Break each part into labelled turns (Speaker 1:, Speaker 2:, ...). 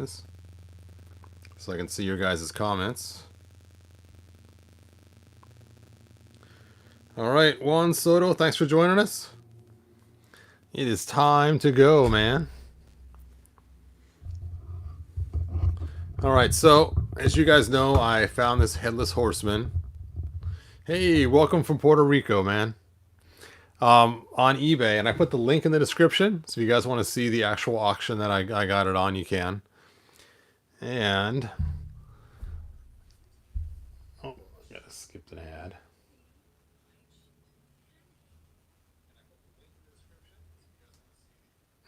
Speaker 1: so I can see your guys' comments. All right, Juan Soto, thanks for joining us. It is time to go, man. All right, so as you guys know, I found this Headless Horseman. Hey, welcome from Puerto Rico, man. On eBay, and I put the link in the description, so if you guys want to see the actual auction that I got it on, you can. And oh, I gotta skip an ad.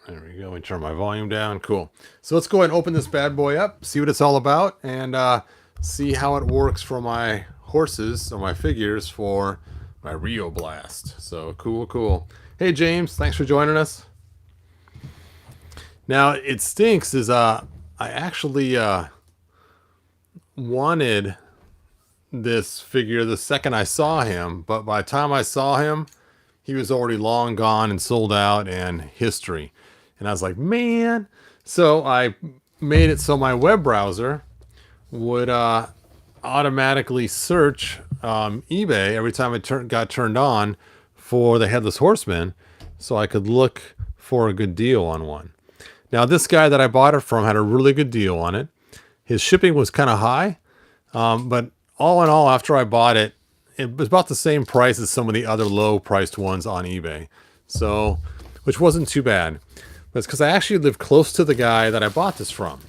Speaker 1: There we go. Let me turn my volume down. Cool. So let's go ahead and open this bad boy up, see what it's all about, and see how it works for my horses or my figures for my Rio Blast. So cool. Hey James, thanks for joining us. Now it stinks is I actually wanted this figure the second I saw him, but by the time I saw him, he was already long gone and sold out and history. And I was like, man. So I made it so my web browser would automatically search eBay every time it got turned on for the Headless Horseman, so I could look for a good deal on one. Now, this guy that I bought it from had a really good deal on it. His shipping was kind of high, but all in all, after I bought it, it was about the same price as some of the other low-priced ones on eBay. So, which wasn't too bad. But it's because I actually live close to the guy that I bought this from.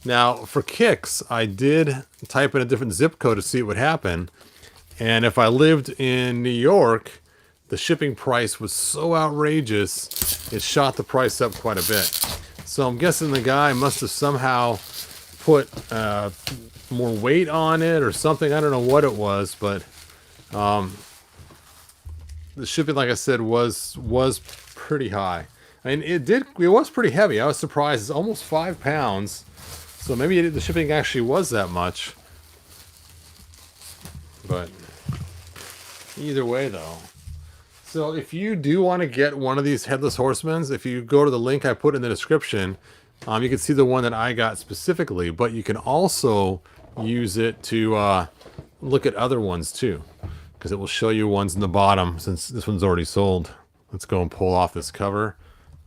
Speaker 1: Now, for kicks, I did type in a different zip code to see what would happen. And if I lived in New York, the shipping price was so outrageous, it shot the price up quite a bit. So I'm guessing the guy must have somehow put more weight on it or something. I don't know what it was, but the shipping, like I said, was pretty high. I mean, it was pretty heavy. I was surprised. It's almost 5 pounds. So maybe the shipping actually was that much. But either way, though. So if you do want to get one of these Headless Horsemen, if you go to the link I put in the description, you can see the one that I got specifically. But you can also use it to look at other ones too, because it will show you ones in the bottom since this one's already sold. Let's go and pull off this cover.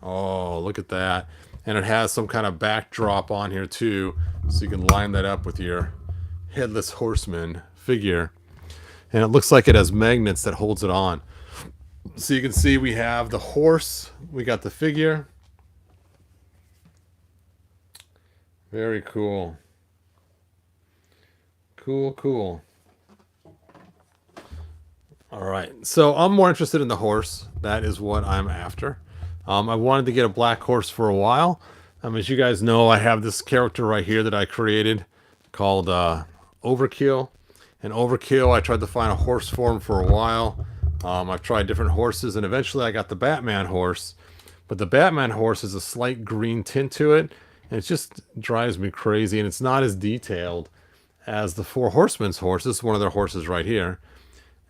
Speaker 1: Oh, look at that. And it has some kind of backdrop on here too, so you can line that up with your Headless Horseman figure. And it looks like it has magnets that holds it on. So you can see we have the horse, we got the figure. Very cool. Cool. All right, so I'm more interested in the horse. That is what I'm after. I wanted to get a black horse for a while. As you guys know, I have this character right here that I created called Overkill. And Overkill, I tried to find a horse for him for a while. I've tried different horses, and eventually I got the Batman horse. But the Batman horse has a slight green tint to it, and it just drives me crazy, and it's not as detailed as the Four Horsemen's horse. This is one of their horses right here.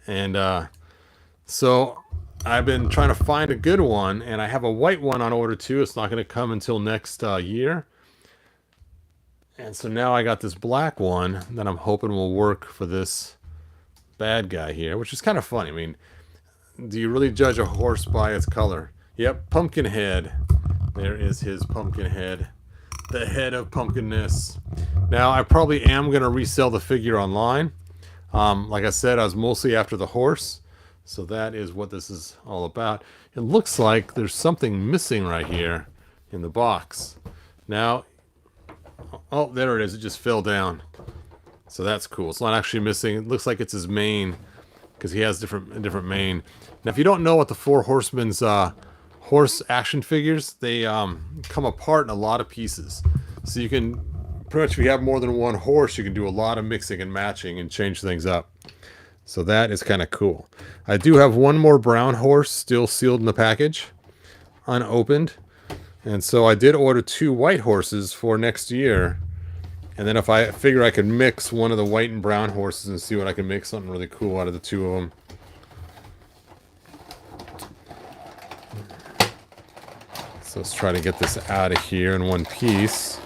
Speaker 1: And so I've been trying to find a good one, and I have a white one on order too. It's not going to come until next year. And so now I got this black one that I'm hoping will work for this bad guy here, which is kind of funny. I mean, do you really judge a horse by its color? Yep, Pumpkinhead. There is his Pumpkinhead. The head of pumpkinness. Now, I probably am going to resell the figure online. Like I said, I was mostly after the horse. So that is what this is all about. It looks like there's something missing right here in the box. Now, oh, there it is. It just fell down. So that's cool. It's not actually missing. It looks like it's his mane, because he has different mane. Now, if you don't know what the Four Horsemen's horse action figures, they come apart in a lot of pieces. So you can, pretty much if you have more than one horse, you can do a lot of mixing and matching and change things up. So that is kind of cool. I do have one more brown horse still sealed in the package, unopened. And so I did order 2 white horses for next year. And then if I figure I could mix one of the white and brown horses and see what I can make something really cool out of the 2 of them. So let's try to get this out of here in one piece.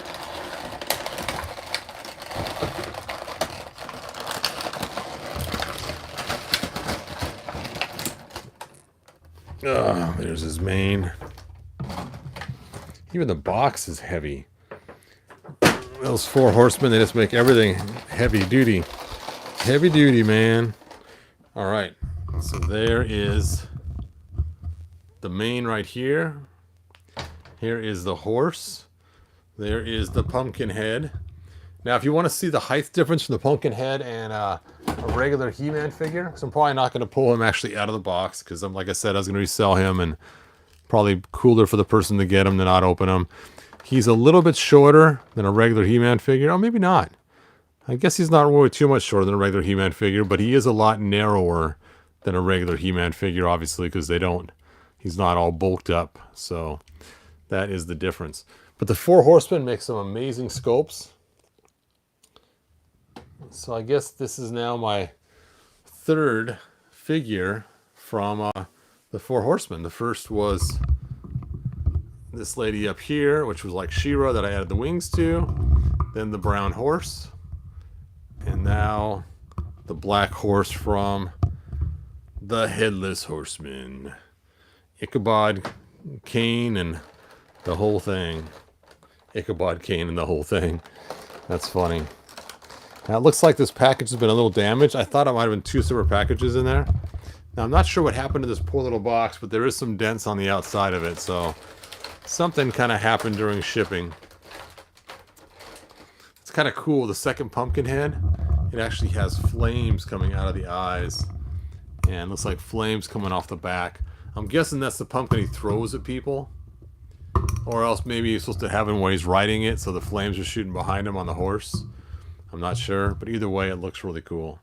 Speaker 1: There's his mane. Even the box is heavy. Those 4 horsemen, they just make everything heavy duty. Heavy duty, man. Alright, so there is the mane right here. Here is the horse. There is the pumpkin head. Now, if you want to see the height difference from the pumpkin head and a regular He-Man figure, because I'm probably not going to pull him actually out of the box, because like I said, I was going to resell him, and probably cooler for the person to get him than not open him. He's a little bit shorter than a regular He-Man figure. Oh, maybe not. I guess he's not really too much shorter than a regular He-Man figure, but he is a lot narrower than a regular He-Man figure, obviously, because he's not all bulked up. So that is the difference. But the 4 horsemen make some amazing sculpts. So I guess this is now my 3rd figure from the 4 horsemen. The first was this lady up here, which was like She-Ra that I added the wings to. Then the brown horse. And now the black horse from the Headless Horseman. Ichabod, Kane, and the whole thing. Ichabod, Kane, and the whole thing. That's funny. Now it looks like this package has been a little damaged. I thought it might have been 2 separate packages in there. Now I'm not sure what happened to this poor little box, but there is some dents on the outside of it, so something kind of happened during shipping. It's kind of cool. The second pumpkin head, it actually has flames coming out of the eyes, and looks like flames coming off the back. I'm guessing that's the pumpkin he throws at people, or else maybe he's supposed to have him while he's riding it, so the flames are shooting behind him on the horse. I'm not sure, but either way, it looks really cool.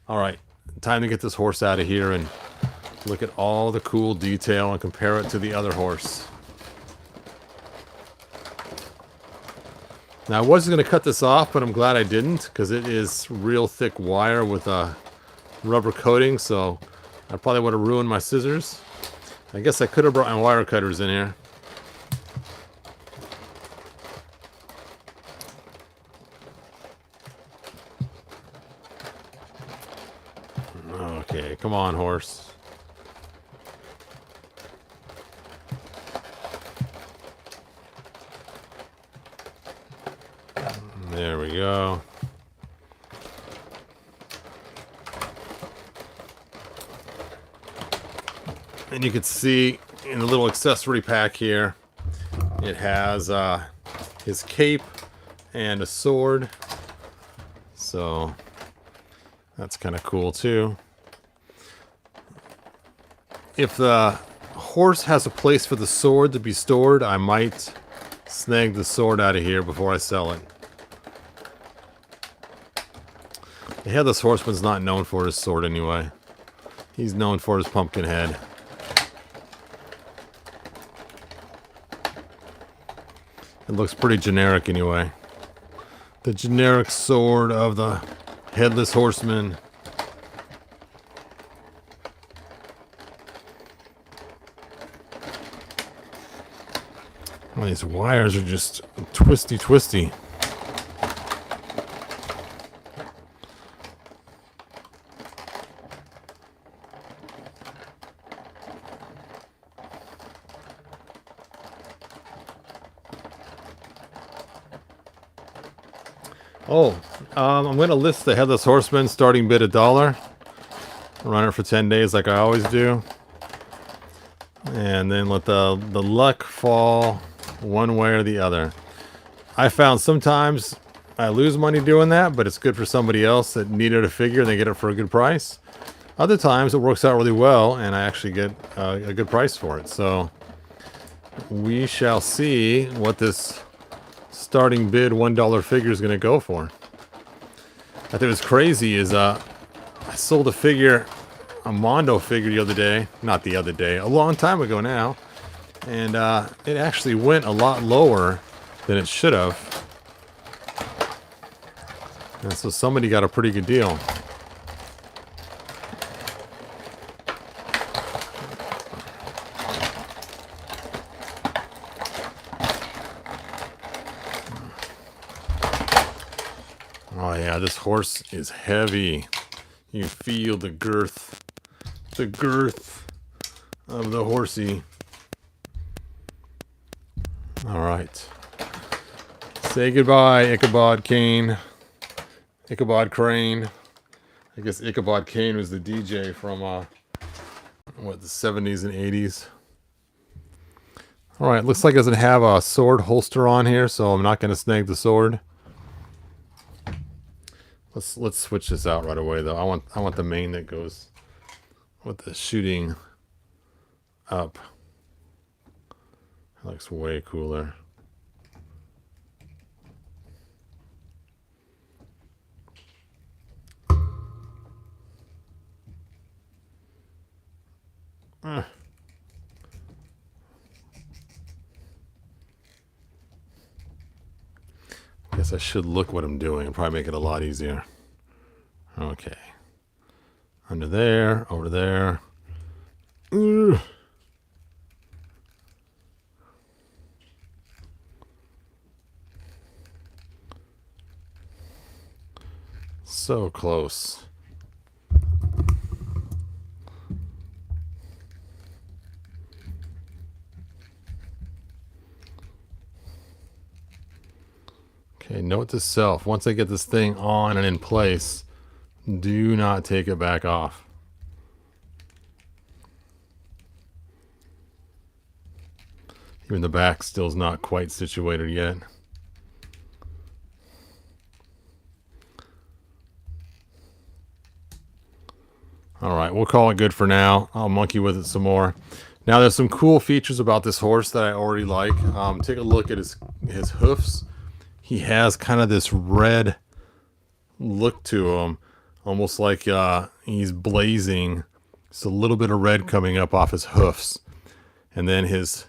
Speaker 1: Alright, time to get this horse out of here and look at all the cool detail and compare it to the other horse. Now, I was going to cut this off, but I'm glad I didn't, because it is real thick wire with a rubber coating, so I probably would have ruined my scissors. I guess I could have brought my wire cutters in here. Okay, come on, horse. There we go. And you can see in the little accessory pack here, it has his cape and a sword. So that's kind of cool too. If the horse has a place for the sword to be stored, I might snag the sword out of here before I sell it. The Headless Horseman's not known for his sword anyway. He's known for his pumpkin head. It looks pretty generic anyway. The generic sword of the Headless Horseman. Well, these wires are just twisty. I'm going to list the Headless Horseman starting bid $1. Run it for 10 days like I always do. And then let the luck fall one way or the other. I found sometimes I lose money doing that, but it's good for somebody else that needed a figure and they get it for a good price. Other times it works out really well and I actually get a good price for it. So we shall see what this starting bid $1 figure is going to go for. I think what's crazy is I sold a figure, a Mondo figure the other day. Not the other day, a long time ago now. And it actually went a lot lower than it should have. And so somebody got a pretty good deal. Oh yeah, this horse is heavy. You feel the girth of the horsey. All right. Say goodbye, Ichabod Crane. Ichabod Crane. I guess Ichabod Crane was the DJ from what, the 70s and 80s. All right, looks like it doesn't have a sword holster on here, so I'm not going to snag the sword. Let's switch this out right away though. I want the mane that goes with the shooting up. That looks way cooler. Guess I should look what I'm doing and probably make it a lot easier. Okay. Under there, over there. Ugh. So close. Okay, note to self, once I get this thing on and in place, do not take it back off. Even the back still's not quite situated yet. All right, we'll call it good for now. I'll monkey with it some more. Now, there's some cool features about this horse that I already like. Take a look at his hoofs. He has kind of this red look to him, almost like he's blazing. Just a little bit of red coming up off his hoofs, and then his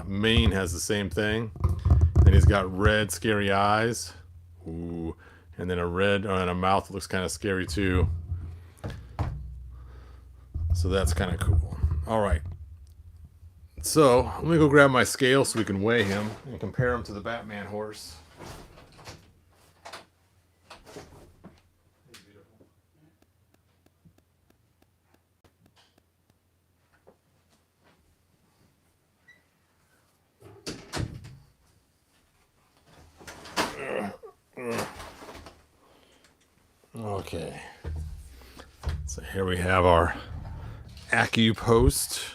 Speaker 1: mane has the same thing. And he's got red, scary eyes. Ooh, and then a red and a mouth that looks kind of scary too. So that's kind of cool. All right. So let me go grab my scale so we can weigh him and compare him to the Batman horse. Okay. So here we have our AccuPost.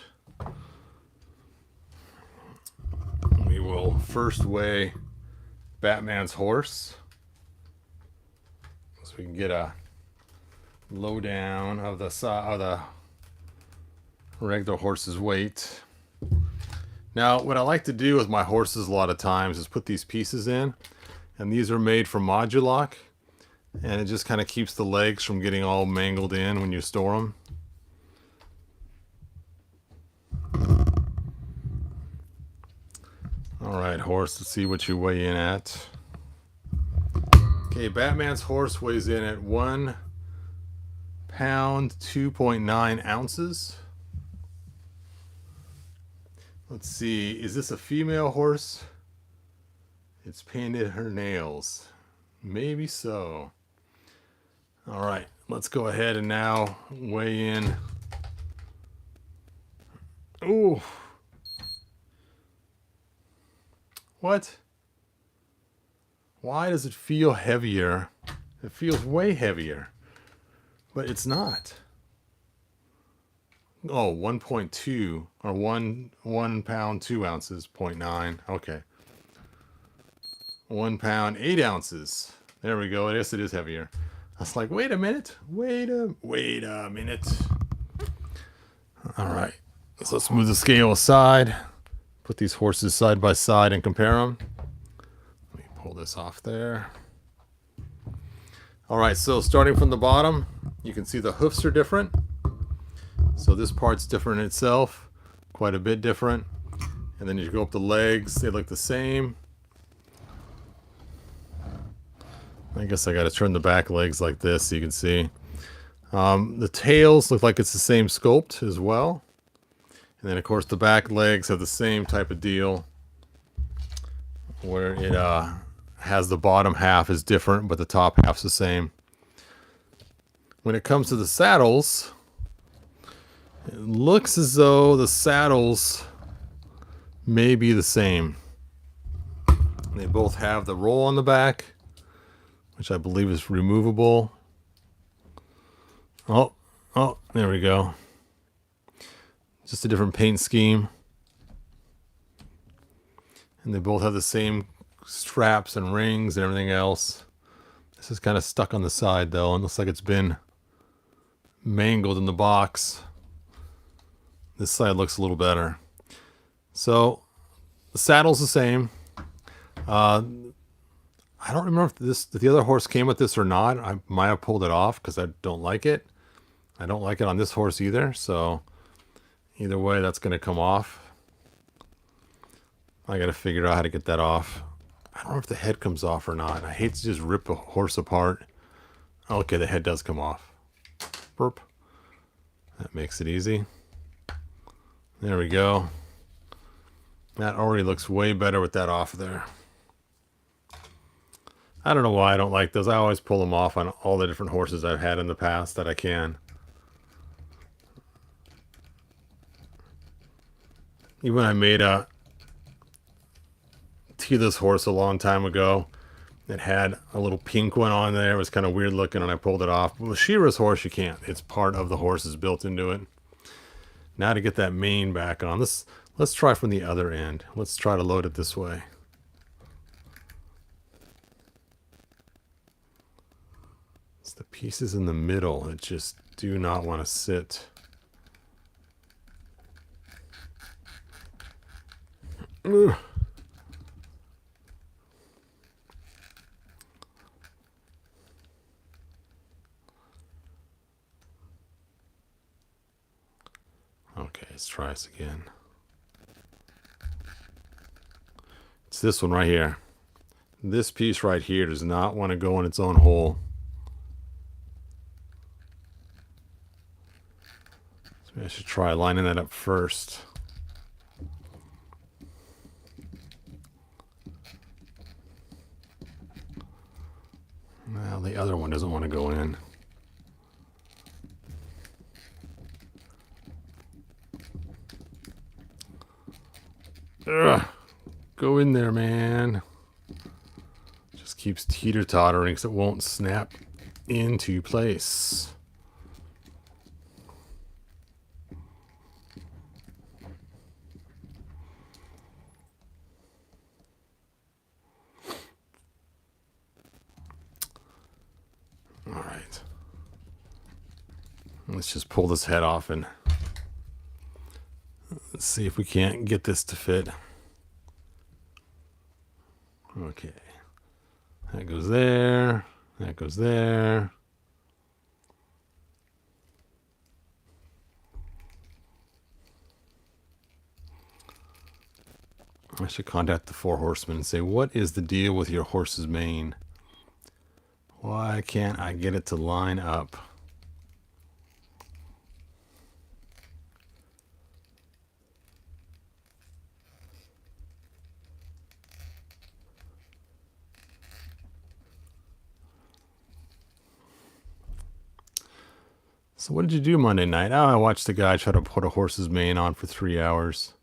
Speaker 1: We will first weigh Batman's horse, so we can get a lowdown of the regular horse's weight. Now, what I like to do with my horses a lot of times is put these pieces in, and these are made from Modulock, and it just kind of keeps the legs from getting all mangled in when you store them. All right, horse, let's see what you weigh in at. Okay, Batman's horse weighs in at 1 pound, 2.9 ounces. Let's see, is this a female horse? It's painted her nails. Maybe so. All right, let's go ahead and now weigh in. Ooh. What? Why does it feel heavier? It feels way heavier, but it's not. Oh, 1.2 or 1 pound 2 ounces, 0.9. Okay. 1 pound 8 ounces. There we go. I guess it is heavier. I was like, wait a minute. Wait a minute. All right. So let's move the scale aside. Put these horses side by side and compare them. Let me pull this off there. All right, so starting from the bottom, you can see the hoofs are different. So this part's different in itself, quite a bit different. And then you go up the legs, they look the same. I guess I got to turn the back legs like this so you can see. The tails look like it's the same sculpt as well. And then, of course, the back legs have the same type of deal, where it has the bottom half is different, but the top half's the same. When it comes to the saddles, it looks as though the saddles may be the same. They both have the roll on the back, which I believe is removable. Oh, there we go. Just a different paint scheme. And they both have the same straps and rings and everything else. This is kind of stuck on the side though, and looks like it's been mangled in the box. This side looks a little better. So the saddle's the same. I don't remember if the other horse came with this or not. I might have pulled it off because I don't like it. I don't like it on this horse either. So either way, that's going to come off. I got to figure out how to get that off. I don't know if the head comes off or not. I hate to just rip a horse apart. Okay, the head does come off. Burp. That makes it easy. There we go. That already looks way better with that off there. I don't know why I don't like those. I always pull them off on all the different horses I've had in the past that I can. Even when I made a Tila's horse a long time ago, it had a little pink one on there. It was kind of weird looking and I pulled it off. But with Shira's horse, you can't. It's part of the horse, is built into it. Now to get that mane back on. Let's try from the other end. Let's try to load it this way. It's the pieces in the middle that just do not want to sit. Ugh. Okay, let's try this again. It's this one right here. This piece right here does not want to go in its own hole. So maybe I should try lining that up first. Well, the other one doesn't want to go in. Ugh. Go in there, man. Just keeps teeter-tottering because it won't snap into place. All right. Let's just pull this head off and let's see if we can't get this to fit. Okay. That goes there. That goes there. I should contact the 4 horsemen and say, what is the deal with your horse's mane? Why can't I get it to line up? So what did you do Monday night? Oh, I watched a guy try to put a horse's mane on for 3 hours.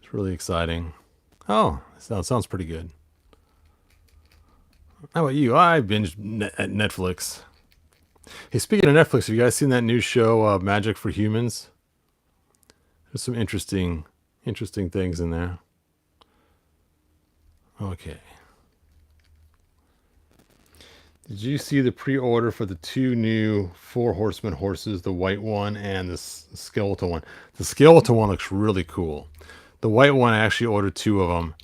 Speaker 1: It's really exciting. Oh, that sounds pretty good. How about you? I binged at Netflix. Hey, speaking of Netflix, have you guys seen that new show, Magic for Humans? There's some interesting things in there. Okay. Did you see the pre-order for the 2 new 4 Horsemen horses, the white one and the skeletal one? The skeletal one looks really cool. The white one, I actually ordered 2 of them.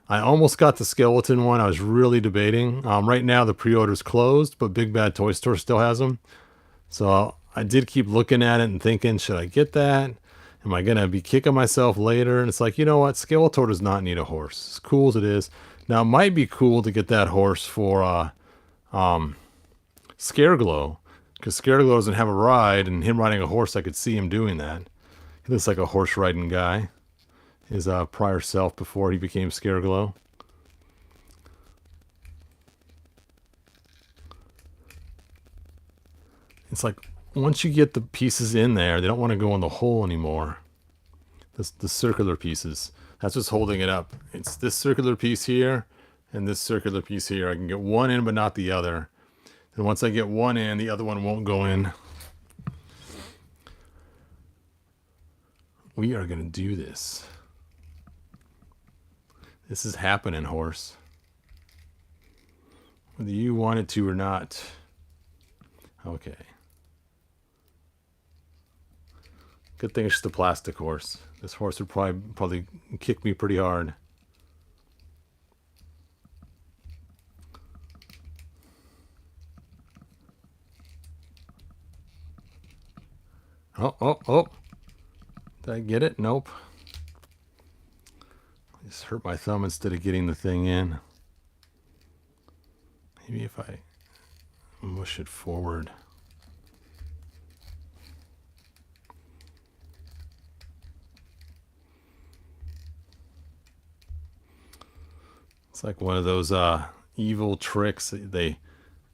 Speaker 1: I almost got the skeleton one. I was really debating. Right now, the pre-order is closed, but Big Bad Toy Store still has them. So I did keep looking at it and thinking, should I get that? Am I going to be kicking myself later? And it's like, you know what? Skeletor does not need a horse. As cool as it is. Now, it might be cool to get that horse for Scareglow, because Scareglow doesn't have a ride, and him riding a horse, I could see him doing that. He looks like a horse riding guy. His prior self before he became Scareglow. It's like once you get the pieces in there, they don't want to go in the hole anymore. The circular pieces. That's what's holding it up. It's this circular piece here and this circular piece here. I can get one in but not the other. And once I get one in, the other one won't go in. We are going to do this. This is happening, horse. Whether you want it to or not. Okay. Good thing it's just a plastic horse. This horse would probably kick me pretty hard. Oh. Did I get it? Nope. I just hurt my thumb instead of getting the thing in. Maybe if I mush it forward. It's like one of those evil tricks. They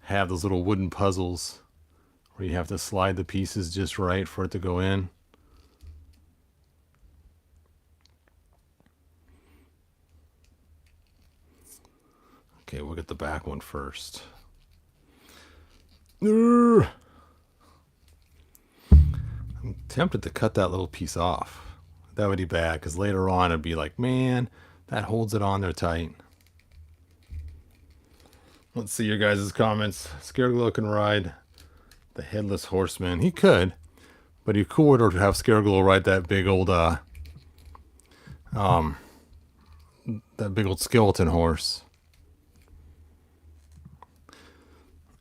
Speaker 1: have those little wooden puzzles where you have to slide the pieces just right for it to go in. Okay, we'll get the back one first. I'm tempted to cut that little piece off. That would be bad, because later on it'd be like, man, that holds it on there tight. Let's see your guys' comments. Scareglow can ride the Headless Horseman. He could, but he could to have Scareglow ride that big old skeleton horse.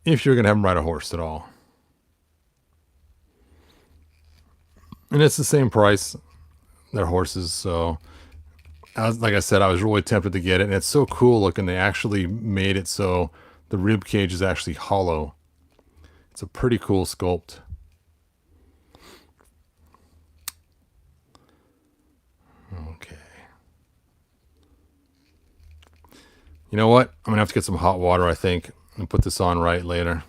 Speaker 1: If you're gonna have him ride a horse at all. And it's the same price. They're horses, so like I said, I was really tempted to get it, and it's so cool looking. They actually made it so the rib cage is actually hollow. It's a pretty cool sculpt. Okay. You know what? I'm gonna have to get some hot water, I think, and put this on right later.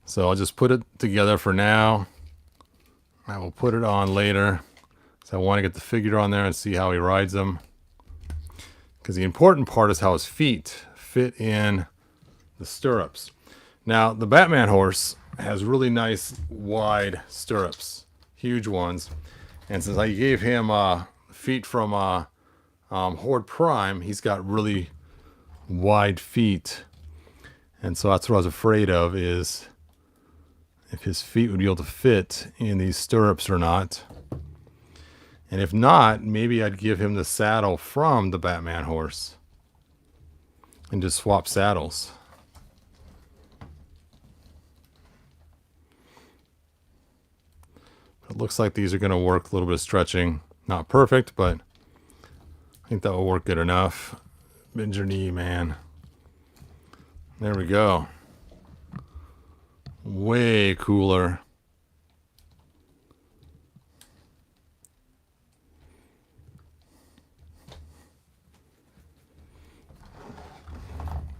Speaker 1: So I'll just put it together for now. I will put it on later. So I want to get the figure on there and see how he rides them. Because the important part is how his feet fit in the stirrups. Now, the Batman horse has really nice wide stirrups. Huge ones. And since I gave him feet from Horde Prime, he's got really wide feet. And so that's what I was afraid of, is if his feet would be able to fit in these stirrups or not. And if not, maybe I'd give him the saddle from the Batman horse and just swap saddles. It looks like these are going to work. A little bit of stretching. Not perfect, but I think that will work good enough. Bend your knee, man. There we go. Way cooler.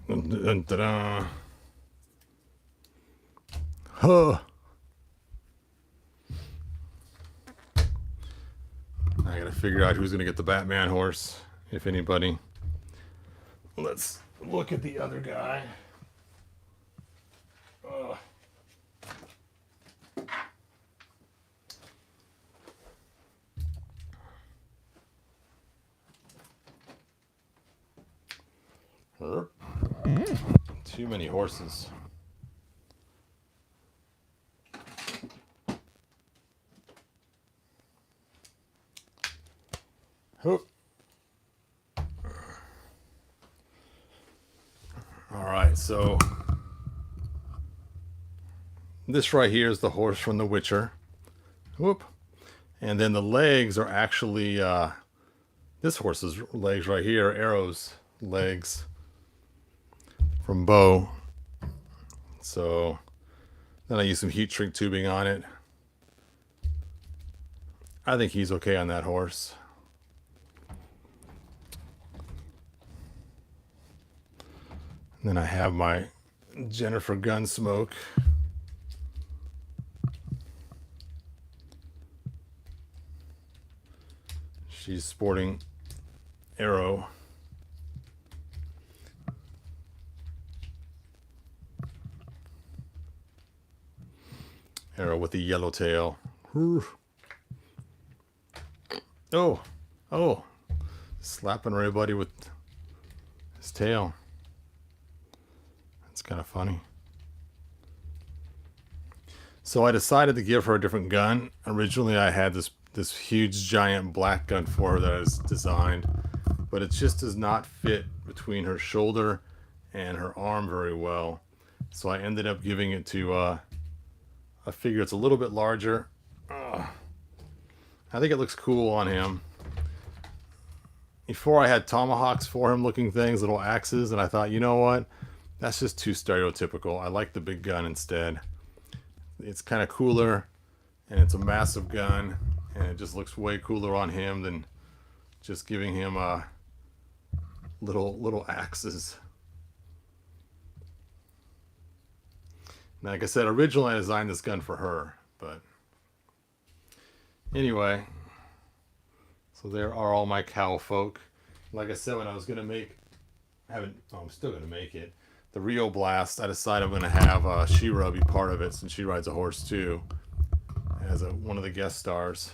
Speaker 1: Dun, dun, dun. Huh. I gotta figure out who's gonna get the Batman horse, if anybody. Let's look at the other guy. Too many horses. All right, so this right here is the horse from The Witcher. Whoop. And then the legs are actually this horse's legs right here, Arrow's legs from Bo. So then I use some heat shrink tubing on it. I think he's okay on that horse. And then I have my Jennifer Gunsmoke. She's sporting Arrow. Arrow with the yellow tail. Oh, oh, slapping everybody with his tail. That's kind of funny. So I decided to give her a different gun. Originally, I had this huge giant black gun for her that I designed, but it just does not fit between her shoulder and her arm very well. So I ended up giving it to I figure it's a little bit larger. I think it looks cool on him. Before I had tomahawks for him looking things, little axes, and I thought, you know what? That's just too stereotypical. I like the big gun instead. It's kind of cooler, and it's a massive gun, and it just looks way cooler on him than just giving him little axes. Like I said, originally I designed this gun for her, but anyway, so there are all my cow folk. Like I said, when I was gonna make, I'm still gonna make it, the Rio Blast, I decided I'm gonna have She-Ra be part of it since she rides a horse too, as one of the guest stars.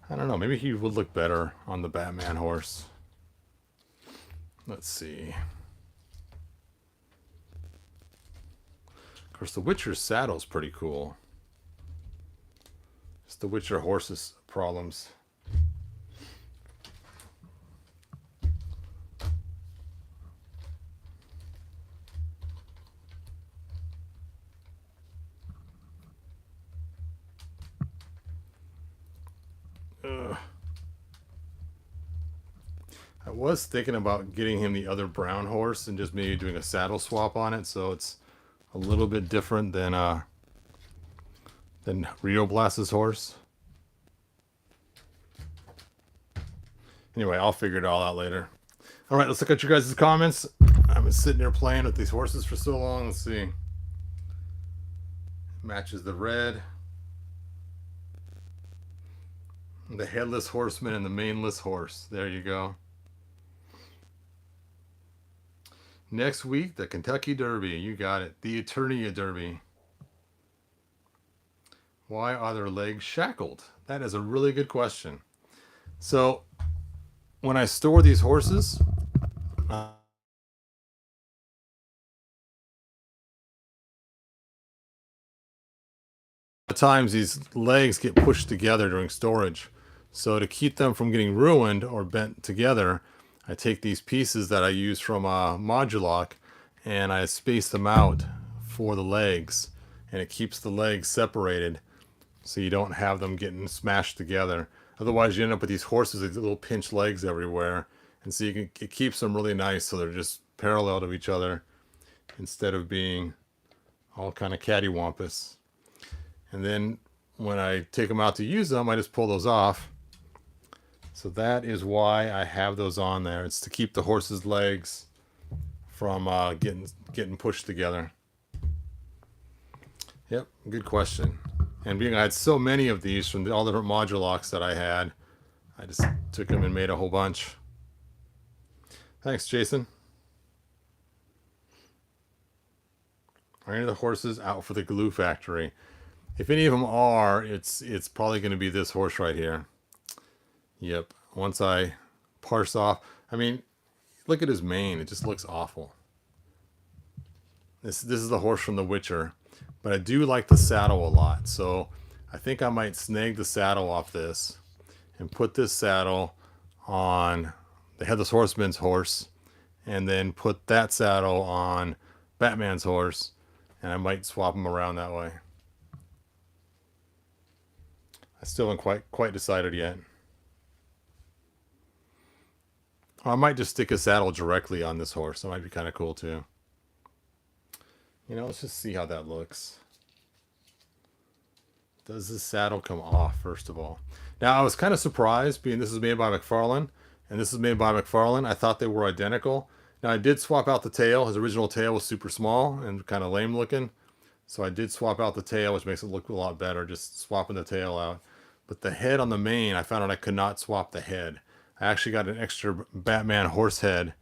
Speaker 1: I don't know, maybe he would look better on the Batman horse. Let's see. Of course, the Witcher's saddle's pretty cool. It's the Witcher horse's problems. I was thinking about getting him the other brown horse and just maybe doing a saddle swap on it, so it's a little bit different than Rio Blast's horse. Anyway, I'll figure it all out later. All right, let's look at your guys' comments. I've been sitting there playing with these horses for so long. Let's see. Matches the red. The headless horseman and the maneless horse. There you go. Next week, the Kentucky Derby. You got it. The Eternia Derby. Why are their legs shackled? That is a really good question. So, when I store these horses, times these legs get pushed together during storage. So to keep them from getting ruined or bent together, I take these pieces that I use from Modulock and I space them out for the legs, and it keeps the legs separated so you don't have them getting smashed together. Otherwise you end up with these horses with little pinched legs everywhere, and so it keeps them really nice so they're just parallel to each other instead of being all kind of cattywampus. And then when I take them out to use them, I just pull those off. So that is why I have those on there. It's to keep the horse's legs from getting pushed together. Yep, good question. And being I had so many of these from all the different Modulocks that I had, I just took them and made a whole bunch. Thanks, Jason. Are any of the horses out for the glue factory? If any of them are, it's probably going to be this horse right here. Yep. Once I parse off, I mean, look at his mane. It just looks awful. This is the horse from The Witcher, but I do like the saddle a lot. So I think I might snag the saddle off this and put this saddle on the Headless Horseman's horse, and then put that saddle on Batman's horse, and I might swap them around that way. I still haven't quite decided yet. Or I might just stick a saddle directly on this horse. That might be kind of cool too. You know, let's just see how that looks. Does this saddle come off, first of all? Now, I was kind of surprised, being this is made by McFarlane, and this is made by McFarlane. I thought they were identical. Now, I did swap out the tail. His original tail was super small and kind of lame looking. So I did swap out the tail, which makes it look a lot better, just swapping the tail out. But the head on the mane, I found out I could not swap the head. I actually got an extra Batman horse head,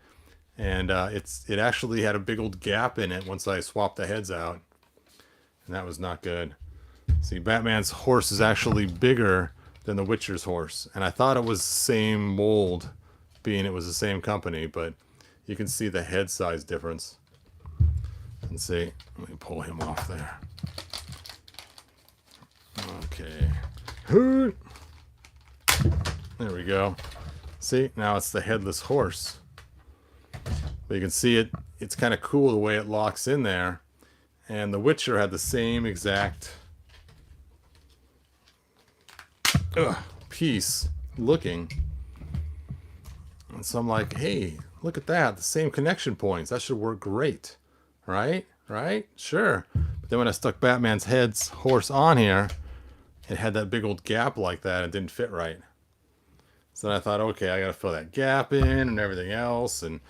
Speaker 1: and it actually had a big old gap in it once I swapped the heads out, and that was not good. See, Batman's horse is actually bigger than the Witcher's horse, and I thought it was the same mold, being it was the same company, but you can see the head size difference. And see, let me pull him off there. Okay. There we go. See, now it's the headless horse. But you can see it's kind of cool the way it locks in there. And the Witcher had the same exact piece looking. And so I'm like, hey, look at that. The same connection points. That should work great. Right? Right? Sure. But then when I stuck Batman's horse on here, it had that big old gap like that. It didn't fit right. So then I thought, okay, I got to fill that gap in and everything else. And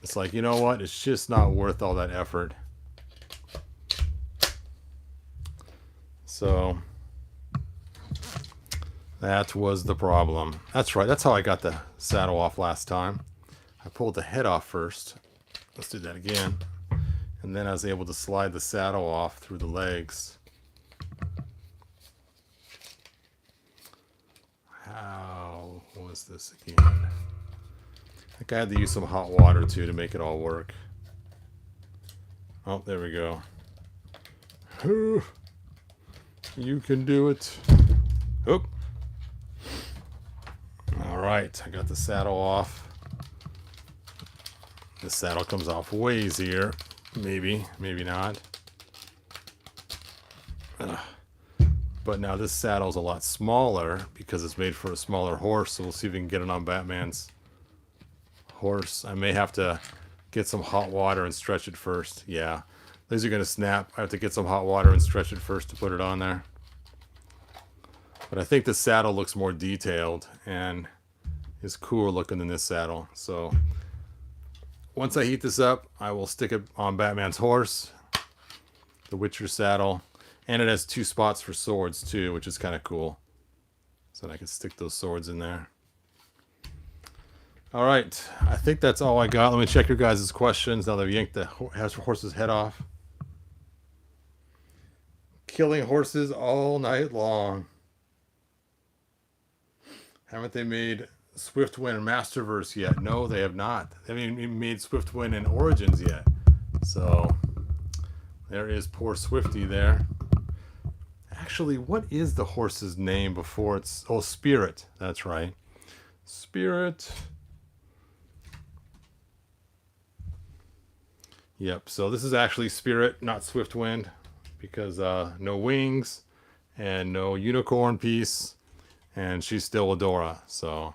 Speaker 1: it's like, you know what? It's just not worth all that effort. So that was the problem. That's right. That's how I got the saddle off last time. I pulled the head off first. Let's do that again. And then I was able to slide the saddle off through the legs. How was this again? I think I had to use some hot water too to make it all work. Oh, there we go. You can do it. Oop. All right, I got the saddle off. The saddle comes off way easier. Maybe, maybe not. But now this saddle's a lot smaller because it's made for a smaller horse. So we'll see if we can get it on Batman's horse. I may have to get some hot water and stretch it first. Yeah, these are going to snap. I have to get some hot water and stretch it first to put it on there. But I think the saddle looks more detailed and is cooler looking than this saddle. So once I heat this up, I will stick it on Batman's horse, the Witcher saddle, and it has 2 spots for swords too, which is kind of cool. So I can stick those swords in there. All right, I think that's all I got. Let me check your guys' questions now that I've yanked the horse's head off. Killing horses all night long. Haven't they made Swiftwind and Masterverse yet? No, they have not. They haven't even made Swiftwind and Origins yet. So there is poor Swifty there. Actually, what is the horse's name before it's... Oh, Spirit. That's right. Spirit. Yep, so this is actually Spirit, not Swiftwind, because no wings and no unicorn piece, and she's still Adora, so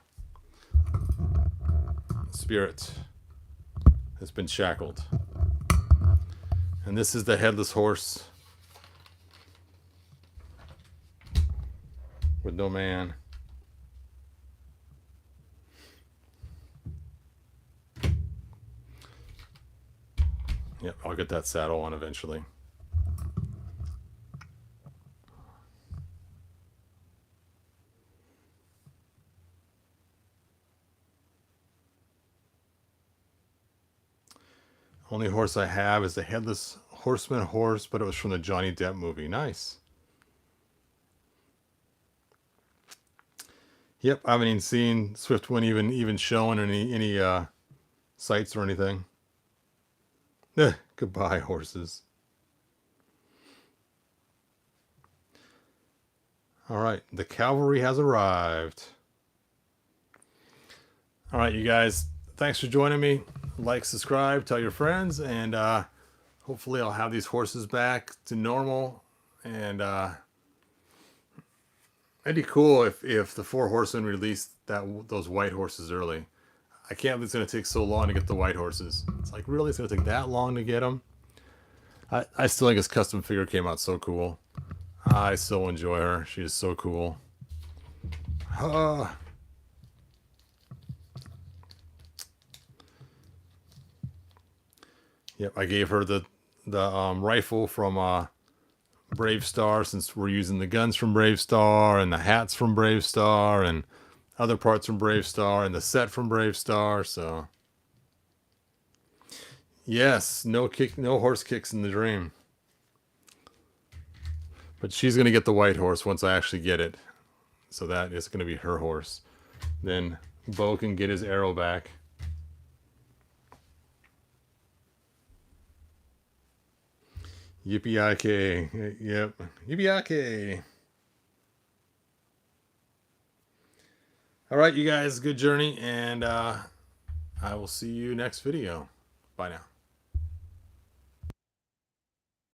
Speaker 1: Spirit has been shackled. And this is the headless horse with no man. Yep, I'll get that saddle on eventually. Only horse I have is the Headless Horseman horse, but it was from the Johnny Depp movie. Nice. Yep, I haven't even seen Swiftwind even showing any sights or anything. Goodbye, horses. All right, the cavalry has arrived. All right, you guys, thanks for joining me. Like, subscribe, tell your friends, and hopefully I'll have these horses back to normal. And it'd be cool if the 4 horsemen released those white horses early. I can't believe it's going to take so long to get the white horses. It's like, really? It's going to take that long to get them? I still think his custom figure came out so cool. I still enjoy her. She is so cool. Yep, I gave her the rifle from Brave Star, since we're using the guns from Brave Star and the hats from Brave Star and other parts from Brave Star and the set from Brave Star. So yes, no horse kicks in the dream. But she's going to get the white horse once I actually get it. So that is going to be her horse. Then Bo can get his arrow back. Yippee-yay. Yep. Yippee-yay. All right, you guys, good journey. And I will see you next video. Bye now.